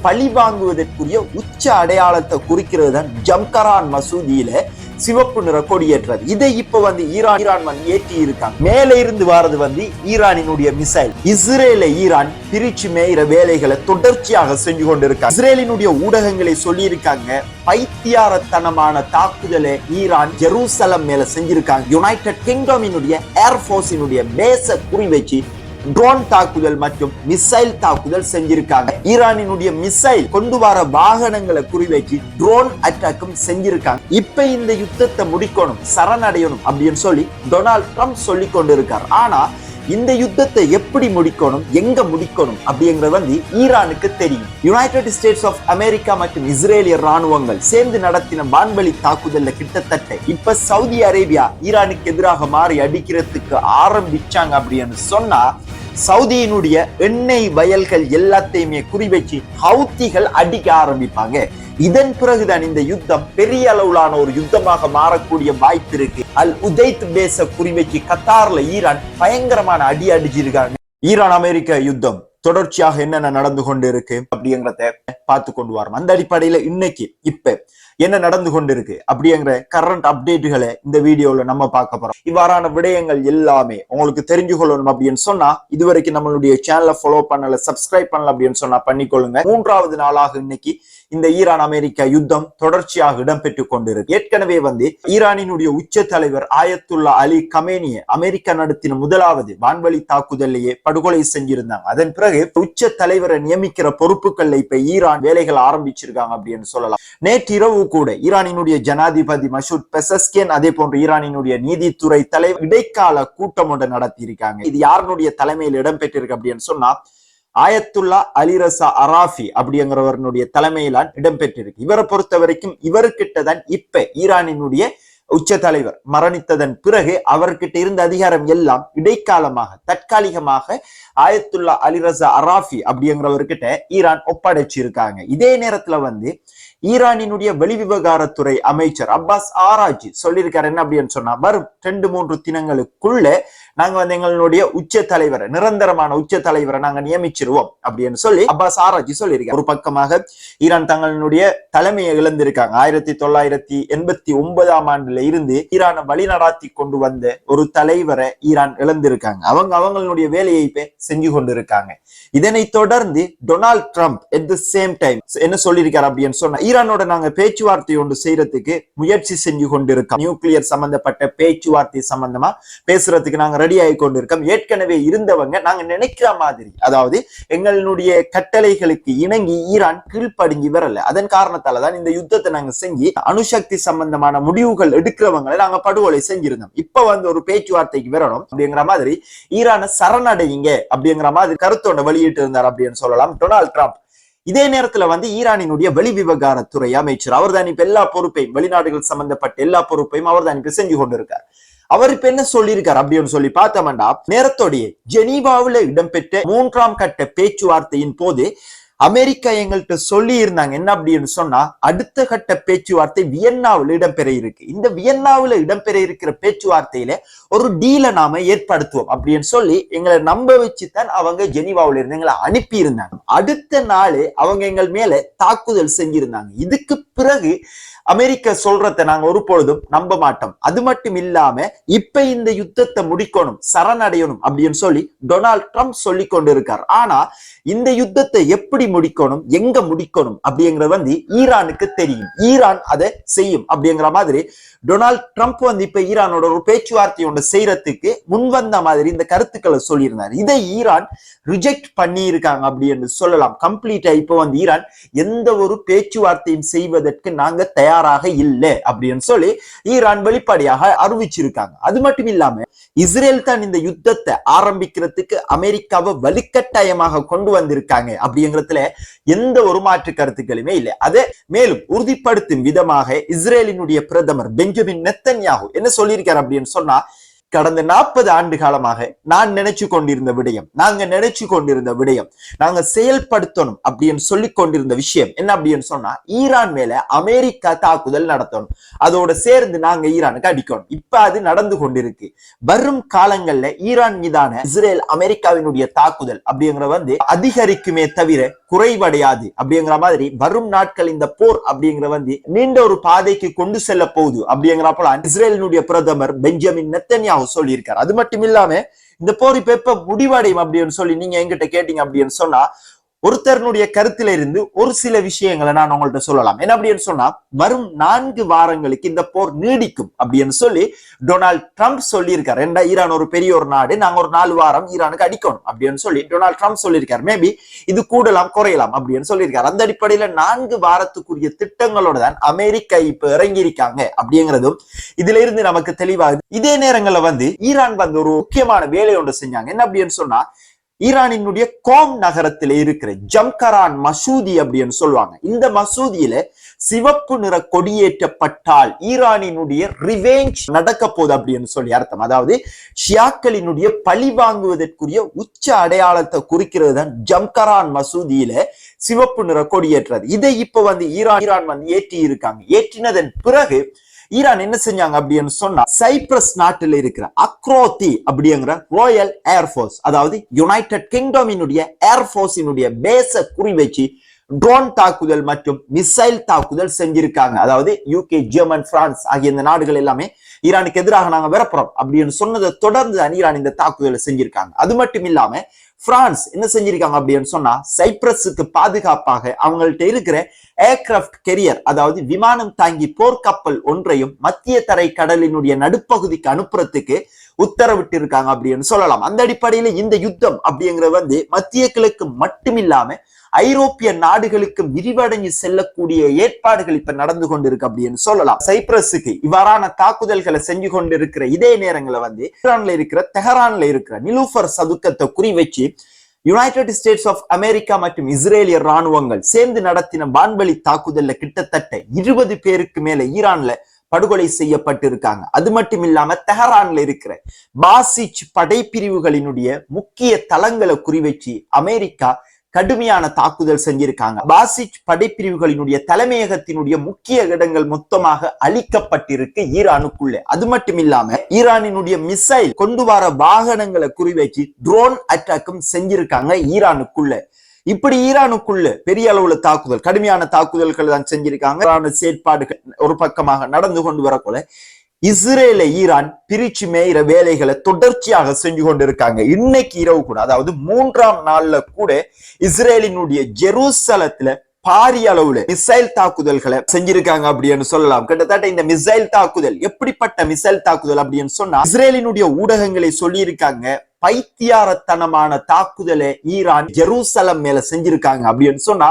பழி வாங்குவதற்குரிய உச்ச அடையாளத்தை குறிக்கிறது தான் ஜம்கரான் மசூதியில சிவப்பு நிற கொடியேற்றது. இதை இப்ப ஈரான் ஏற்றி இருக்காங்க. மேல இருந்து வாரது ஈரானினுடைய மிசைல். இஸ்ரேலை ஈரான் பிரிச்சு மேயிற வேலைகளை தொடர்ச்சியாக செஞ்சு கொண்டிருக்காங்க. இஸ்ரேலினுடைய ஊடகங்களை சொல்லி இருக்காங்க, பைத்தியாரத்தனமான தாக்குதலை ஈரான் ஜெருசலம் மேல செஞ்சிருக்காங்க. யுனைடெட் கிங்டமினுடைய ஏர்போர்ஸினுடைய பேஸை குறிவச்சு ட்ரோன் தாக்குதல் மற்றும் மிசைல் தாக்குதல் செஞ்சிருக்காங்க. ஈரானினுடைய மிசைல் கொண்டு வர வாகனங்களை குறிவைச்சு ட்ரோன் அட்டாக்கும் செஞ்சிருக்காங்க. இப்ப இந்த யுத்தத்தை முடிக்கணும், சரணடையணும் அப்படின்னு சொல்லி டொனால்ட் ட்ரம்ப் சொல்லி கொண்டிருக்கார். ஆனா இந்த யுத்தத்தை எப்படி முடிக்கணும், எங்க முடிக்கணும் அப்படிங்கிறது ஈரானுக்கு தெரியும். யுனைடெட் ஸ்டேட்ஸ் ஆஃப் அமெரிக்கா மற்றும் இஸ்ரேலிய ராணுவங்கள் சேர்ந்து நடத்தின வான்வெளி தாக்குதல்ல கிட்டத்தட்ட இப்ப சவுதி அரேபியா ஈரானுக்கு எதிராக மாறி அடிக்கிறதுக்கு ஆரம்பிச்சாங்க அப்படின்னு சொன்னா, சவுதியினுடைய எண்ணெய் வயல்கள் எல்லாத்தையுமே குறிவச்சு ஹவுத்திகள் அடிக்க ஆரம்பிப்பாங்க. இதன் பிறகுதான் இந்த யுத்தம் பெரிய அளவிலான ஒரு யுத்தமாக மாறக்கூடிய வாய்ப்பு இருக்கு. அல் உதைத் பேஸ குறிவச்சு கத்தார்ல ஈரான் பயங்கரமான அடி அடிச்சிருக்காங்க. ஈரான் அமெரிக்க யுத்தம் தொடர்ச்சியாக என்னென்ன நடந்து கொண்டு இருக்கு அப்படிங்கிறத பார்த்து கொண்டு வரோம். அந்த அடிப்படையில இன்னைக்கு இப்ப என்ன நடந்து கொண்டு இருக்கு அப்படிங்கிற கரண்ட் அப்டேட்டுகளை இந்த வீடியோல நம்ம பார்க்க போறோம். இவ்வாறான விடயங்கள் எல்லாமே உங்களுக்கு தெரிஞ்சு கொள்ளணும் அப்படின்னு சொன்னா, இதுவரைக்கும் நம்மளுடைய சேனலை ஃபாலோ பண்ணல, சப்ஸ்கிரைப் பண்ணல அப்படின்னு சொன்னா பண்ணிக்கொள்ளுங்க. 3வது நாளாக இன்னைக்கு இந்த ஈரான் அமெரிக்கா யுத்தம் தொடர்ச்சியாக இடம்பெற்று கொண்டிருக்கு. ஏற்கனவே ஈரானினுடைய உச்ச தலைவர் ஆயத்துல்லா அலி கமேனியை அமெரிக்கா நடத்தின முதலாவது வான்வழி தாக்குதலையே படுகொலை செஞ்சிருந்தாங்க. அதன் பிறகு உச்ச தலைவரை நியமிக்கிற பொறுப்புகள்ல இப்ப ஈரான் வேலைகள் ஆரம்பிச்சிருக்காங்க அப்படின்னு சொல்லலாம். நேற்றிரவு கூட ஈரானினுடைய ஜனாதிபதி மசூத் பெசஸ்கியன், அதே போன்று ஈரானினுடைய நீதித்துறை தலைவர் இடைக்கால கூட்டம் ஒன்று நடத்தி இருக்காங்க. இது யாருடைய தலைமையில் இடம்பெற்றிருக்கு அப்படின்னு சொன்னா, ஆயத்துல்லா அலிரசா அராஃபி அப்படிங்கிறவருடைய தலைமையிலான் இடம்பெற்றிருக்கு. இவரை பொறுத்த வரைக்கும் இவருக்கிட்டதான் இப்ப ஈரானினுடைய உச்ச தலைவர் மரணித்ததன் பிறகு அவர்கிட்ட இருந்த அதிகாரம் எல்லாம் இடைக்காலமாக தற்காலிகமாக ஆயத்துல்லா அலிரசா அராஃபி அப்படிங்கிறவர்கிட்ட ஈரான் ஒப்படைச்சிருக்காங்க. இதே நேரத்துல ஈரானினுடைய வெளிவிவகாரத்துறை அமைச்சர் அப்பாஸ் ஆராஜி சொல்லியிருக்காரு என்ன அப்படின்னு சொன்னா, வரும் 2-3 தினங்களுக்குள்ள நாங்க எங்களுடைய உச்ச தலைவரை, நிரந்தரமான உச்ச தலைவரை நாங்க நியமிச்சிருவோம் அப்படின்னு சொல்லி அப்பாஸ் ஆராஜி சொல்லியிருக்காரு. ஒரு பக்கமாக ஈரான் தங்களுடைய தலைமையை இழந்திருக்காங்க. 1989ஆம் ஆண்டுல இருந்து ஈரானை வழிநடாத்தி கொண்டு வந்த ஒரு தலைவரை ஈரான் இழந்திருக்காங்க. அவங்களுடைய வேலையை இப்ப செஞ்சு கொண்டு இருக்காங்க. இதனை தொடர்ந்து Donald Trump at the same time என்ன சொல்லியிருக்காரு அப்படின்னு சொன்னா, ஈரானோட நாங்க பேச்சுவார்த்தை ஒன்று செய்யறதுக்கு முயற்சி செஞ்சு கொண்டிருக்கோம். நியூக்ளியர் சம்பந்தப்பட்ட பேச்சுவார்த்தை சம்பந்தமா பேசுறதுக்கு நாங்க ரெடி ஆகி கொண்டிருக்கோம். ஏற்கனவே இருந்தவங்க நாங்க நினைக்கிற மாதிரி, அதாவது எங்களுடைய கட்டளைகளுக்கு இணங்கி ஈரான் கீழ்ப்படிஞ்சு வரல. அதன் காரணத்தாலதான் இந்த யுத்தத்தை நாங்க செஞ்சு அணுசக்தி சம்பந்தமான முடிவுகள் எடுக்கிறவங்களை நாங்க படுகொலை செஞ்சிருந்தோம். இப்ப ஒரு பேச்சுவார்த்தைக்கு வரணும் அப்படிங்கிற மாதிரி ஈரானை சரணடையுங்க அப்படிங்கிற மாதிரி கருத்தோட வெளியிட்டு இருந்தார் அப்படின்னு சொல்லலாம் டொனால்ட் ட்ரம்ப். இதே நேரத்துல ஈரானினுடைய வெளிவிவகாரத்துறை அமைச்சர் அவர் தான் இப்ப எல்லா பொறுப்பையும், வெளிநாடுகள் சம்பந்தப்பட்ட எல்லா பொறுப்பையும் அவர் தான் இப்ப செஞ்சு கொண்டிருக்கார். அவர் இப்ப என்ன சொல்லியிருக்காரு அப்படின்னு சொல்லி பார்த்தோம்னா, நேரத்தோடைய ஜெனீவாவில் இடம்பெற்ற 3ஆம் கட்ட பேச்சுவார்த்தையின் போது அமெரிக்கா எங்கள்கிட்ட சொல்லி இருந்தாங்க என்ன அப்படின்னு சொன்னா, அடுத்த கட்ட பேச்சுவார்த்தை வியன்னாவில் இடம்பெற இருக்கு. இந்த வியன்னாவில் இடம்பெற இருக்கிற பேச்சுவார்த்தையில ஒரு டீலை நாம ஏற்படுத்துவோம் அப்படின்னு சொல்லி எங்களை நம்ப வச்சுதான் அவங்க ஜெனீவாவில் இருந்து எங்களை அனுப்பி இருந்தாங்க. அடுத்த நாள் அவங்க எங்கள் மேல தாக்குதல் செஞ்சிருந்தாங்க. இதுக்கு பிறகு அமெரிக்கா சொல்றத நாங்க ஒரு பொழுதும் நம்ப மாட்டோம். அது மட்டும் இல்லாம இப்ப இந்த யுத்தத்தை முடிக்கணும், சரணடையணும் அப்படின்னு சொல்லி டொனால்ட் ட்ரம்ப் சொல்லி கொண்டிருக்கார். ஆனா இந்த யுத்தத்தை எப்படி முடிக்கணும், எங்க முடிக்கணும் அப்படிங்கிறது ஈரானுக்கு தெரியும். ஈரான் அதை செய்யும் அப்படிங்கிற மாதிரி டொனால்ட் ட்ரம்ப் இப்ப ஈரானோட ஒரு பேச்சுவார்த்தை ஒன்று செய்யறதுக்கு முன்வந்த மாதிரி இந்த கருத்துக்களை சொல்லியிருந்தார். இதை ஈரான் ரிஜெக்ட் பண்ணி இருக்காங்க அப்படின்னு சொல்லலாம். கம்ப்ளீட்டா இப்ப ஈரான் எந்த ஒரு பேச்சுவார்த்தையும் செய்வதற்கு நாங்க தயாராக இல்லை அப்படின்னு சொல்லி ஈரான் வெளிப்படையாக அறிவிச்சிருக்காங்க. அது மட்டும் இல்லாம இஸ்ரேல் தான் இந்த யுத்தத்தை ஆரம்பிக்கிறதுக்கு அமெரிக்காவை வலுக்கட்டாயமாக கொண்டு வந்திருக்காங்க அப்படிங்கிறதுல எந்த ஒரு மாற்று கருத்துக்களுமே இல்லை. அதை மேலும் உறுதிப்படுத்தும் விதமாக இஸ்ரேலினுடைய பிரதமர் பெஞ்சமின் நெத்தன்யாகு என்ன சொல்லியிருக்காரு அப்படின்னு சொன்னா, கடந்த 40 ஆண்டு காலமாக நாங்க நினைச்சு கொண்டிருந்த விடயம் நாங்க செயல்படுத்தணும் அப்படின்னு சொல்லி கொண்டிருந்த விஷயம் என்ன அப்படின்னு சொன்னா, ஈரான் மேல அமெரிக்கா தாக்குதல் நடத்தணும், அதோட சேர்ந்து நாங்க ஈரானுக்கு அடிக்கணும். இப்ப அது நடந்து கொண்டிருக்கு. வரும் காலங்கள்ல ஈரான் மீதான இஸ்ரேல் அமெரிக்காவினுடைய தாக்குதல் அப்படிங்கிற அதிகரிக்குமே தவிர குறைவடையாது அப்படிங்கிற மாதிரி வரும் நாட்கள் இந்த போர் அப்படிங்கிற வந்து நீண்ட ஒரு பாதைக்கு கொண்டு செல்ல போகுது அப்படிங்கிறப்ப இஸ்ரேலினுடைய பிரதமர் பெஞ்சமின் நெத்தன்யாஹு சொல்லியிருக்காரு. அது மட்டும் இல்லாம இந்த போர் இப்ப எப்ப முடிவடையும் அப்படின்னு சொல்லி நீங்க எங்கிட்ட கேட்டீங்க அப்படின்னு சொன்னா ஒருத்தருடைய கருத்துல இருந்து ஒரு சில விஷயங்களை நான் உங்கள்ட்ட சொல்லலாம். என்ன அப்படின்னு சொன்னா வரும் 4 வாரங்களுக்கு இந்த போர் நீடிக்கும் அப்படின்னு சொல்லி டொனால்ட் ட்ரம்ப் சொல்லியிருக்காரு. ஈரான் ஒரு பெரிய ஒரு நாடு, நாங்க ஒரு 4 வாரம் ஈரானுக்கு அடிக்கணும் அப்படின்னு சொல்லி டொனால்ட் ட்ரம்ப் சொல்லியிருக்காரு. மேபி இது கூடலாம் குறையலாம் அப்படின்னு சொல்லியிருக்காரு. அந்த அடிப்படையில 4 வாரத்துக்குரிய திட்டங்களோட தான் அமெரிக்கா இப்ப இறங்கியிருக்காங்க அப்படிங்கிறதும் இதுல இருந்து நமக்கு தெளிவாகுது. இதே நேரங்கள்ல வந்து ஈரான் வந்து ஒரு முக்கியமான வேலை ஒன்று செஞ்சாங்க. என்ன அப்படின்னு சொன்னா ஈரானினுடைய கோம் நகரத்தில் இருக்கிற ஜம்கரான் மசூதி அப்படின்னு சொல்லுவாங்க. இந்த மசூதியில சிவப்பு நிற கொடியேற்றப்பட்டால் ஈரானினுடைய ரிவெஞ்ச் நடக்க போகுது அப்படின்னு சொல்லி அர்த்தம். அதாவது ஷியாக்களினுடைய பழி வாங்குவதற்குரிய உச்ச அடையாளத்தை குறிக்கிறது தான் ஜம்கரான் மசூதியில சிவப்பு நிற கொடியேற்றது. இதை இப்ப வந்து ஈரான் வந்து ஏற்றி இருக்காங்க. ஏற்றினதன் பிறகு ஈரான் என்ன செஞ்சாங்க அப்படின்னு சொன்னா சைப்ரஸ் நாட்டில் இருக்கிற அக்ரோத்தி அப்படிங்கிற ராயல் ஏர்போர்ஸ், அதாவது யுனைடெட் கிங்டமினுடைய ஏர்போர்ஸினுடைய பேஸ குறி வச்சு ட்ரோன் தாக்குதல் மற்றும் மிசைல் தாக்குதல் செஞ்சிருக்காங்க. அதாவது யூகே, ஜெர்மன், பிரான்ஸ் ஆகிய இந்த நாடுகள் எல்லாமே ஈரானுக்கு எதிராக நாங்க வரப்போறோம் அப்படின்னு சொன்னதை தொடர்ந்து ஈரான் இந்த தாக்குதலை செஞ்சிருக்காங்க. அது மட்டும் இல்லாம பிரான்ஸ் என்ன செஞ்சிருக்காங்க அப்படின்னு சொன்னா சைப்ரஸுக்கு பாதுகாப்பாக அவங்கள்ட்ட இருக்கிற ஏர்கிராப்ட் கெரியர், அதாவது விமானம் தாங்கி போர்க்கப்பல் ஒன்றையும் மத்திய தரை கடலினுடைய நடுப்பகுதிக்கு அனுப்புறதுக்கு உத்தரவிட்டு இருக்காங்க அப்படின்னு சொல்லலாம். அந்த அடிப்படையில இந்த யுத்தம் அப்படிங்கிறது வந்து மத்திய கிழக்கு மட்டுமில்லாம ஐரோப்பிய நாடுகளுக்கு விரிவடைஞ்சு செல்லக்கூடிய ஏற்பாடுகள் இப்ப நடந்து கொண்டிருக்கு அப்படின்னு சொல்லலாம். சைப்ரஸுக்கு இவ்வாறான தாக்குதல்களை செஞ்சு கொண்டிருக்கிற இதே நேரங்களை வந்து ஈரான்ல இருக்கிற தெஹரான்ல இருக்கிற நிலூஃபர் சதுக்கத்தை குறி வச்சு யுனைடெட் ஸ்டேட்ஸ் ஆஃப் அமெரிக்கா மற்றும் இஸ்ரேலிய ராணுவங்கள் சேர்ந்து நடத்தின வான்வழி தாக்குதல்ல கிட்டத்தட்ட 20 பேருக்கு மேல ஈரான்ல படுகொலை செய்யப்பட்டிருக்காங்க. அது மட்டும் இல்லாம தெஹரான்ல இருக்கிற பாசிச் படைப்பிரிவுகளினுடைய முக்கிய தளங்களை குறி வச்சு அமெரிக்கா கடுமையான தாக்குதல் செஞ்சிருக்காங்க. பாசிச் படைப்பிரிவுகளினுடைய தலைமையகத்தினுடைய முக்கிய இடங்கள் மொத்தமாக அழிக்கப்பட்டிருக்கு ஈரானுக்குள்ள. அது மட்டும் இல்லாம ஈரானினுடைய மிசைல் கொண்டு வர வாகனங்களை குறிவைச்சு ட்ரோன் அட்டாக்கும் செஞ்சிருக்காங்க ஈரானுக்குள்ள. இப்படி ஈரானுக்குள்ள பெரிய அளவுல தாக்குதல், கடுமையான தாக்குதல்கள் தான் செஞ்சிருக்காங்க. செயற்பாடுகள் ஒரு பக்கமாக நடந்து கொண்டு வரக்குள்ள இஸ்ரேல ஈரான் பிரிச்சு மேயிற வேலைகளை தொடர்ச்சியாக செஞ்சு கொண்டிருக்காங்க. இன்னைக்கு இரவு கூட, அதாவது 3ஆம் நாள்ல கூட இஸ்ரேலினுடைய ஜெருசலத்துல பாரிய அளவுல மிசைல் தாக்குதல்களை செஞ்சிருக்காங்க அப்படின்னு சொல்லலாம். கிட்டத்தட்ட இந்த மிசைல் தாக்குதல் எப்படிப்பட்ட மிசைல் தாக்குதல் அப்படின்னு சொன்னா இஸ்ரேலினுடைய ஊடகங்களை சொல்லி இருக்காங்க, பைத்தியாரத்தனமான தாக்குதலை ஈரான் ஜெருசலம் மேல செஞ்சிருக்காங்க அப்படின்னு சொன்னா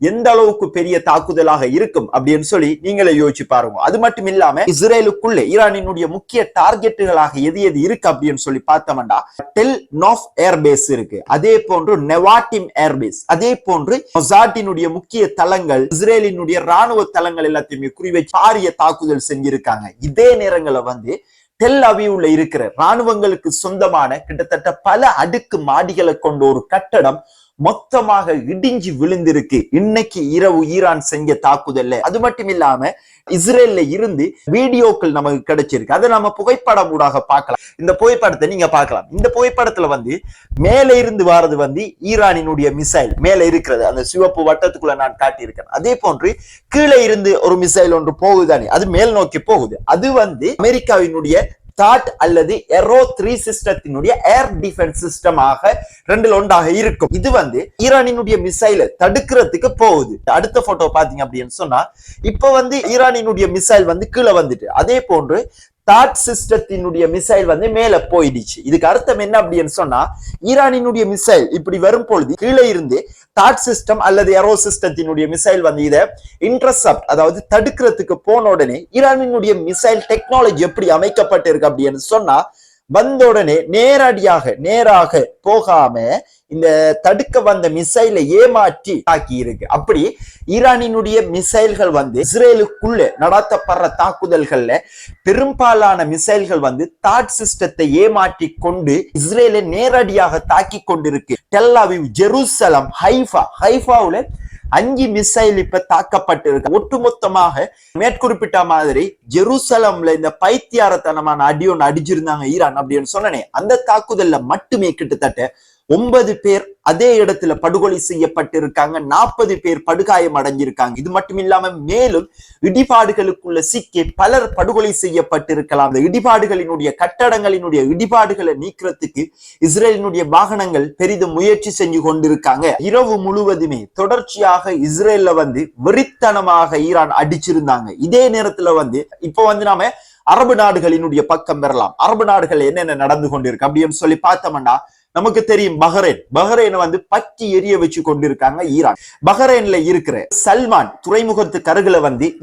எந்த அளவுக்கு பெரிய தாக்குதலாக இருக்கும் அப்படின்னு சொல்லி நீங்களே யோசிச்சு பாருங்க. அது மட்டும் இல்லாம இஸ்ரேலுக்குள்ள ஈரானினுடைய முக்கிய டார்கெட்டுகளாக எது எது இருக்கு அப்படின்னு சொல்லி பார்த்தோம்னா டெல் நோஃப் ஏர்பேஸ் இருக்கு, அதே போன்று நெவாட்டிம் ஏர்பேஸ், அதே போன்று மொசாட்டினுடைய முக்கிய தளங்கள், இஸ்ரேலினுடைய ராணுவ தளங்கள் எல்லாத்தையுமே குறிவைச்சு பாரிய தாக்குதல் செஞ்சிருக்காங்க. இதே நேரங்களை வந்து டெல் அவீவ்ல இருக்கிற ராணுவங்களுக்கு சொந்தமான கிட்டத்தட்ட பல அடுக்கு மாடிகளை கொண்ட ஒரு கட்டடம் மொத்தமாக இடிஞ்சு விழுந்திருக்கு இன்னைக்கு இரவு ஈரான் செஞ்ச தாக்குதல்ல. அது மட்டும் இல்லாம இஸ்ரேல்ல இருந்து வீடியோக்கள் நமக்கு கிடைச்சிருக்கு, அதை நம்ம புகைப்படம் ஊடாக பார்க்கலாம். இந்த புகைப்படத்தை நீங்க பார்க்கலாம். இந்த புகைப்படத்துல வந்து மேல இருந்து வாரது வந்து ஈரானினுடைய மிசைல் மேல இருக்கிறது, அந்த சிவப்பு வட்டத்துக்குள்ள நான் காட்டியிருக்கேன். அதே போன்று கீழே இருந்து ஒரு மிசைல் ஒன்று போகுதானே, அது மேல் நோக்கி போகுது, அது வந்து அமெரிக்காவினுடைய தாட் அல்லது எரோ 3 சிஸ்டத்தினுடைய ஏர் டிஃபென்ஸ் சிஸ்டமாக 2ல் ஒன்றாக இருக்கும். இது வந்து ஈரானினுடைய மிசைலை தடுக்கிறதுக்கு போகுது. அடுத்த போட்டோ பாத்தீங்க அப்படின்னு சொன்னா இப்ப வந்து ஈரானினுடைய மிசைல் வந்து கீழே வந்துட்டு, அதே போன்று தாட் சிஸ்டத்தினுடைய மிசைல் வந்து மேல போயிடுச்சு. இதுக்கு அர்த்தம் என்ன அப்படின்னு சொன்னா ஈரானினுடைய மிசைல் இப்படி வரும் பொழுது கீழே இருந்து தாட் சிஸ்டம் அல்லது ஏரோ சிஸ்டத்தினுடைய மிசைல் வந்து இதை இன்டர்செப்ட், அதாவது தடுக்கிறதுக்கு போன உடனே ஈரானினுடைய மிசைல் டெக்னாலஜி எப்படி அமைக்கப்பட்டிருக்கு அப்படின்னு சொன்னா வந்த உடனே நேராக போகாம இந்த தடுக்க வந்த மிசைலை ஏமாற்றி தாக்கி இருக்கு. அப்படி ஈரானினுடைய மிசைல்கள் வந்து இஸ்ரேலுக்குள்ள நடத்தப்படுற தாக்குதல்கள்ல பெரும்பாலான மிசைல்கள் வந்து தாட் சிஸ்டத்தை ஏமாற்றி கொண்டு இஸ்ரேலை நேரடியாக தாக்கி கொண்டிருக்கு. டெல் அவீவ், ஜெருசலம், ஹைஃபாவுல 5 மிசைல் இப்ப தாக்கப்பட்டிருக்கு. ஒட்டுமொத்தமாக மேற்குறிப்பிட்ட மாதிரி ஜெருசலம்ல இந்த பைத்தியாரத்தனமான அடி ஒன்று அடிச்சிருந்தாங்க ஈரான் அப்படின்னு சொன்னனே, அந்த தாக்குதல்ல மட்டுமே கிட்டத்தட்ட 9 பேர் அதே இடத்துல படுகொலை செய்யப்பட்டிருக்காங்க, 40 பேர் படுகாயம் அடைஞ்சிருக்காங்க. இது மட்டும் இல்லாம மேலும் இடிபாடுகளுக்குள்ள சிக்கி பலர் படுகொலை செய்யப்பட்டிருக்கலாம். இந்த இடிபாடுகளினுடைய கட்டடங்களினுடைய இடிபாடுகளை நீக்கிறதுக்கு இஸ்ரேலினுடைய வாகனங்கள் பெரிதும் முயற்சி செஞ்சு கொண்டிருக்காங்க. இரவு முழுவதுமே தொடர்ச்சியாக இஸ்ரேல்ல வெறித்தனமாக ஈரான் அடிச்சிருந்தாங்க. இதே நேரத்துல இப்ப நாம அரபு நாடுகளினுடைய பக்கம் பெறலாம். அரபு நாடுகள் என்னென்ன நடந்து கொண்டிருக்கு அப்படின்னு சொல்லி பார்த்தோம்னா, நமக்கு தெரியும் பஹ்ரைன் பற்றி எரிய வச்சு கொண்டிருக்காங்க ஈரான். பஹ்ரைன்ல இருக்கிற சல்மான் துறைமுகத்துக்கு அருகில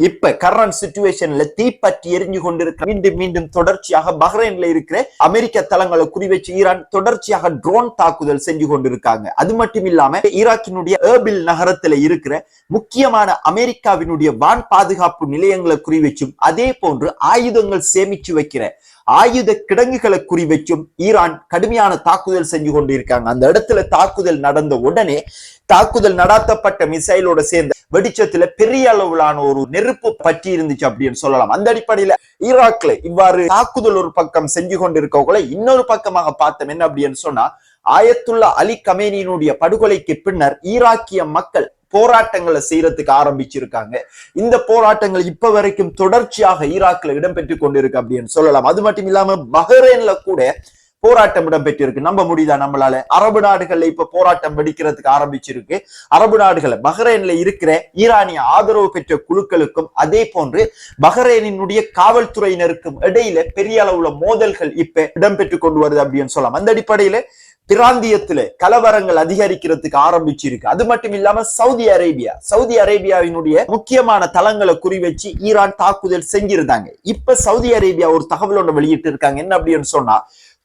இப்ப கரண்ட் சிச்சுவேஷன்ல தீப்பற்றி எரிஞ்சு கொண்டிருக்க மீண்டும் தொடர்ச்சியாக பஹ்ரைன்ல இருக்கிற அமெரிக்க தளங்களை குறிவச்சு ஈரான் தொடர்ச்சியாக ட்ரோன் தாக்குதல் செஞ்சு கொண்டிருக்காங்க. அது மட்டும் இல்லாம ஈராக்கினுடைய ஏர்பில் நகரத்துல இருக்கிற முக்கியமான அமெரிக்காவினுடைய வான் பாதுகாப்பு நிலையங்களை குறிவச்சும் அதே போன்று ஆயுதங்கள் சேமிச்சு வைக்கிற ஆயுத கிடங்குகளை குறிவச்சும் ஈரான் கடுமையான தாக்குதல் செஞ்சு கொண்டிருக்காங்க. அந்த இடத்துல தாக்குதல் நடந்த உடனே தாக்குதல் நடாத்தப்பட்ட மிசைலோட சேர்ந்த வெடிச்சத்துல பெரிய அளவிலான ஒரு நெருப்பு பற்றி இருந்துச்சு அப்படின்னு சொல்லலாம். அந்த அடிப்படையில ஈராக்ல இவ்வாறு தாக்குதல் ஒரு பக்கம் செஞ்சு கொண்டிருக்கவங்கள இன்னொரு பக்கமாக பார்த்தோம் என்ன அப்படின்னு சொன்னா, ஆயத்துல்லா அலி கமேனியினுடைய படுகொலைக்கு பின்னர் ஈராக்கிய மக்கள் போராட்டங்களை செய்யறதுக்கு ஆரம்பிச்சிருக்காங்க. இந்த போராட்டங்கள் இப்ப வரைக்கும் தொடர்ச்சியாக ஈராக்ல இடம்பெற்று கொண்டிருக்கு அப்படின்னு சொல்லலாம். அது மட்டும் இல்லாம பஹ்ரைன்ல கூட போராட்டம் இடம்பெற்றிருக்கு. நம்ப முடியுதா நம்மளால? அரபு நாடுகள்ல இப்ப போராட்டம் வெடிக்கிறதுக்கு ஆரம்பிச்சிருக்கு. அரபு நாடுகள் பஹ்ரைன்ல இருக்கிற ஈரானிய ஆதரவு பெற்ற குழுக்களுக்கும் அதே போன்று பஹ்ரைனினுடைய காவல்துறையினருக்கும் இடையில பெரிய அளவுல மோதல்கள் இப்ப இடம்பெற்று கொண்டு வருது அப்படின்னு சொல்லலாம். அந்த அடிப்படையில பிராந்தியத்துல கலவரங்கள் அதிகரிக்கிறதுக்கு ஆரம்பிச்சிருக்கு. அது மட்டும் இல்லாம சவுதி அரேபியாவினுடைய முக்கியமான தளங்களை குறிவச்சு ஈரான் தாக்குதல் செஞ்சிருந்தாங்க. இப்ப சவுதி அரேபியா ஒரு தகவல் ஒன்று வெளியிட்டு இருக்காங்க. என்ன அப்படின்னு சொன்னா,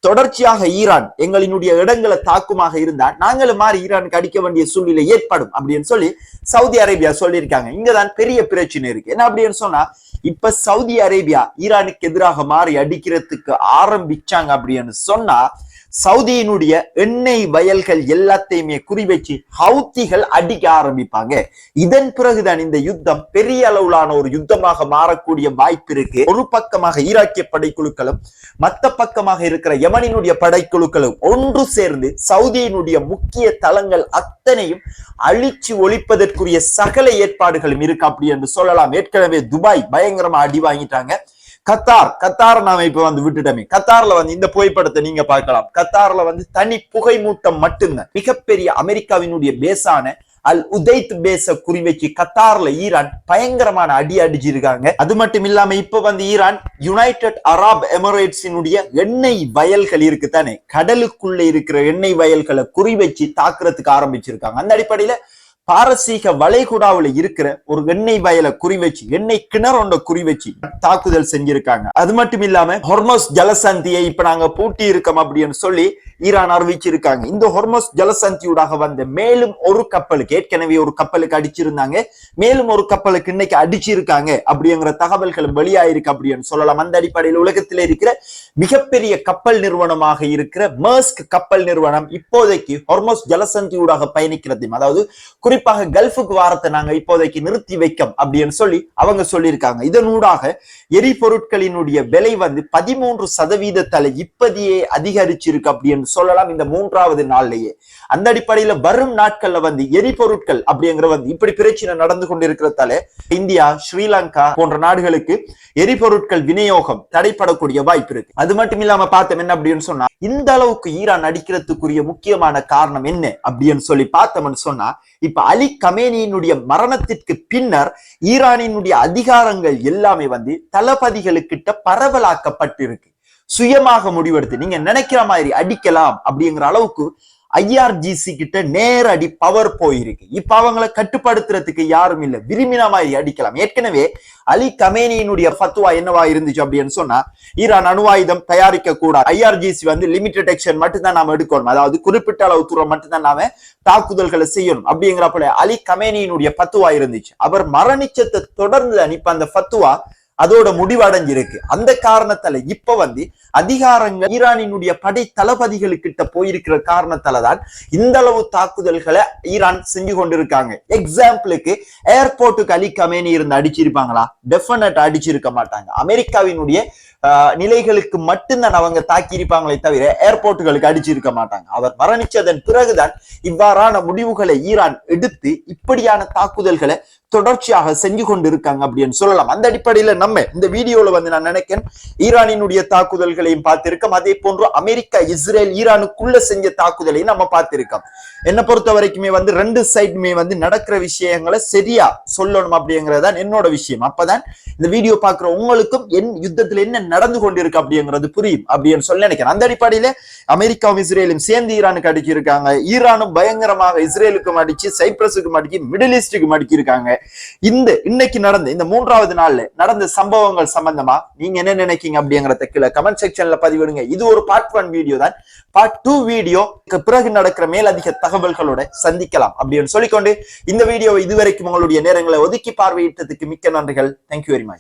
தொடர்ச்சியாக ஈரான் எங்களினுடைய இடங்களை தாக்குமாக இருந்தா நாங்களும் மாறி ஈரானுக்கு அடிக்க வேண்டிய சூழ்நிலை ஏற்படும் அப்படின்னு சொல்லி சவுதி அரேபியா சொல்லியிருக்காங்க. இங்கதான் பெரிய பிரச்சனை இருக்கு. என்ன அப்படின்னு சொன்னா, இப்ப சவுதி அரேபியா ஈரானுக்கு எதிராக மாறி அடிக்கிறதுக்கு ஆரம்பிச்சாங்க அப்படின்னு சொன்னா, சவுதியினுடைய எண்ணெய் வயல்கள் எல்லாத்தையுமே குறிவச்சு ஹவுத்திகள் அடிக்க ஆரம்பிப்பாங்க. இதன் பிறகுதான் இந்த யுத்தம் பெரிய அளவிலான ஒரு யுத்தமாக மாறக்கூடிய வாய்ப்பு இருக்கு. ஒரு பக்கமாக ஈராக்கிய படைக்குழுக்களும் மத்த பக்கமாக இருக்கிற யமனினுடைய படைக்குழுக்களும் ஒன்று சேர்ந்து சவுதியினுடைய முக்கிய தளங்கள் அத்தனையும் அழிச்சு ஒழிப்பதற்குரிய சகல ஏற்பாடுகளும் இருக்கு அப்படி என்று சொல்லலாம். ஏற்கனவே துபாய் பயங்கரமா அடி வாங்கிட்டாங்க. கத்தார் நாம இப்ப விட்டுட்டோமே. கத்தார்ல இந்த புகைப்படத்தை நீங்க பார்க்கலாம். கத்தார்ல தனி புகை மூட்டம் மட்டும்தான். மிகப்பெரிய அமெரிக்காவினுடைய பேஸான அல் உதைத் பேஸ குறிவச்சு கத்தார்ல ஈரான் பயங்கரமான அடி அடிச்சிருக்காங்க. அது மட்டும் இல்லாம இப்ப ஈரான் யுனைடெட் அரப் எமிரேட்ஸினுடைய எண்ணெய் வயல்கள் இருக்கு தானே, கடலுக்குள்ள இருக்கிற எண்ணெய் வயல்களை குறிவச்சு தாக்குறதுக்கு ஆரம்பிச்சிருக்காங்க. அந்த அடிப்படையில பாரசீக வளைகுடாவில் இருக்கிற ஒரு எண்ணெய் வயலை குறிவச்சு எண்ணெய் கிணறு குறிவச்சு தாக்குதல் செஞ்சிருக்காங்க. அது மட்டும் இல்லாம ஹொர்மஸ் ஜலசந்தியை இப்ப நாங்க பூட்டி இருக்கோம் அப்படின்னு சொல்லி ஈரான் அறிவிச்சிருக்காங்க. இந்த ஹொர்மஸ் ஜலசந்தியூடாக மேலும் ஒரு கப்பலுக்கு, ஏற்கனவே ஒரு கப்பலுக்கு அடிச்சிருந்தாங்க, மேலும் ஒரு கப்பலுக்கு இன்னைக்கு அடிச்சிருக்காங்க அப்படிங்கிற தகவல்களும் வெளியாயிருக்கு அப்படின்னு சொல்லலாம். அந்த அடிப்படையில் உலகத்தில் இருக்கிற மிகப்பெரிய கப்பல் நிறுவனமாக இருக்கிற மர்ஸ்க் கப்பல் நிறுவனம் இப்போதைக்கு ஹொர்மஸ் ஜலசந்தியூடாக பயணிக்கிறதையும், அதாவது குறிப்பாக கல்ஃபுக்கு வாரத்தை நாங்க இப்போதைக்கு நிறுத்தி வைக்கும் அப்படின்னு சொல்லி அவங்க சொல்லியிருக்காங்க. இதனூடாக எரிபொருட்களினுடைய விலை 13% இப்போதையே அதிகரிச்சிருக்கு அப்படின்னு சொல்லலாம் இந்த 3வது நாள்லயே. அந்த அடிப்படையில வரும் நாட்கள்ல எரிபொருட்கள் அப்படிங்கிற இப்படி பிரச்சனை நடந்து கொண்டிருக்கிறதால இந்தியா, ஸ்ரீலங்கா போன்ற நாடுகளுக்கு எரிபொருட்கள் விநியோகம் தடைப்படக்கூடிய வாய்ப்பு இருக்கு. அது மட்டும் இல்லாம பார்த்தோம் என்ன அப்படின்னு சொன்னா, இந்த அளவுக்கு ஈரான் அடிக்கிறதுக்குரிய முக்கியமான காரணம் என்ன அப்படின்னு சொல்லி பார்த்தோம்னு சொன்னா, இப்ப அலி கமேனியினுடைய மரணத்திற்கு பின்னர் ஈரானினுடைய அதிகாரங்கள் எல்லாமே தளபதிகளுக்கிட்ட பரவலாக்கப்பட்டிருக்கு. சுயமாக முடிவெடுத்து நீங்க நினைக்கிற மாதிரி அடிக்கலாம் அப்படிங்கிற அளவுக்கு IRGC கிட்ட நேரடி பவர் போயிருக்கு. இப்ப அவங்களை கட்டுப்படுத்துறதுக்கு யாரும் இல்ல, விரும்பின மாதிரி அடிக்கலாம். ஏற்கனவே அலி கமேனியினுடைய ஃபத்வா என்னவா இருந்துச்சு அப்படின்னு சொன்னா, ஈரான் அணு ஆயுதம் தயாரிக்க கூடாது, IRGC லிமிடெட் ஆக்ஷன் மட்டும் தான் நாம எடுக்கணும், அதாவது குறிப்பிட்ட அளவு தூரம் மட்டும் தான் நாம தாக்குதல்களை செய்யணும் அப்படிங்கிறப்ப அலி கமேனியினுடைய ஃபத்வா இருந்துச்சு. அவர் மரணிச்சத்தை தொடர்ந்து இப்ப அந்த ஃபத்வா அதோட முடிவடைஞ்சிருக்கு. அந்த காரணத்தால இப்ப வந்து அதிகாரங்கள் ஈரானினுடைய படை தளபதிகளுக்கிட்ட போயிருக்கிற காரணத்தாலதான் இந்த அளவு தாக்குதல்களை ஈரான் செஞ்சு கொண்டிருக்காங்க. எக்ஸாம்பிளுக்கு ஏர்போர்ட்டுக்கு அலி கமேனி இருந்து அடிச்சிருப்பாங்களா? டெஃபினட் அடிச்சிருக்க மாட்டாங்க. அமெரிக்காவினுடைய நிலைகளுக்கு மட்டும்தான் அவங்க தாக்கி இருப்பாங்களே தவிர ஏர்போர்ட்டுகளுக்கு அடிச்சிருக்க மாட்டாங்க. அவர் மரணிச்சதன் பிறகுதான் இவ்வாறான முடிவுகளை ஈரான் எடுத்து இப்படியான தாக்குதல்களை தொடர்ச்சியாக செஞ்சு கொண்டு இருக்காங்க அப்படின்னு சொல்லலாம். அந்த அடிப்படையில நம்ம இந்த வீடியோல வந்து நான் நினைக்கிறேன் ஈரானினுடைய தாக்குதல்களையும் பார்த்திருக்கோம். அதே போன்று அமெரிக்கா இஸ்ரேல் ஈரானுக்குள்ள செஞ்ச தாக்குதலையும் நம்ம பார்த்திருக்கோம். என்னை பொறுத்த வரைக்குமே வந்து ரெண்டு சைடுமே வந்து நடக்கிற விஷயங்களை சரியா சொல்லணும் அப்படிங்கறதுதான் என்னோட விஷயம். அப்பதான் இந்த வீடியோ பாக்குற உங்களுக்கும் என் யுத்தத்துல என்ன நடந்து கொண்டிருக்கு அப்படிங்கிறது புரியும் அப்படின்னு சொல்லி நினைக்கிறேன். அந்த அடிப்படையில அமெரிக்காவும் இஸ்ரேலும் சேர்ந்து ஈரானுக்கு அடிச்சிருக்காங்க. ஈரானும் பயங்கரமாக இஸ்ரேலுக்கும் அடிச்சு, சைப்ரஸுக்கும் அடிச்சு, மிடில் ஈஸ்டுக்கும் அடிக்கிருக்காங்க. இன்னைக்கு நடந்த இந்த 3வது நாள்ல நடந்த சம்பவங்கள் சம்பந்தமா நீங்க என்ன நினைக்கீங்க அப்படிங்கறத கீழே கமெண்ட் செக்ஷன்ல பதிவிடுங்க. இது ஒரு பார்ட் 1 வீடியோ தான். பார்ட் 2 வீடியோ பிறகு நடக்கிற மேலதிக தகவல்களோட சந்திக்கலாம் அப்படின்னு சொல்லிக்கொண்டு இந்த வீடியோவை இதுவரைக்கும் உங்களுடைய நேரங்களை ஒதுக்கி பார்வையிட்டதுக்கு மிக்க நன்றிகள். Thank you very much.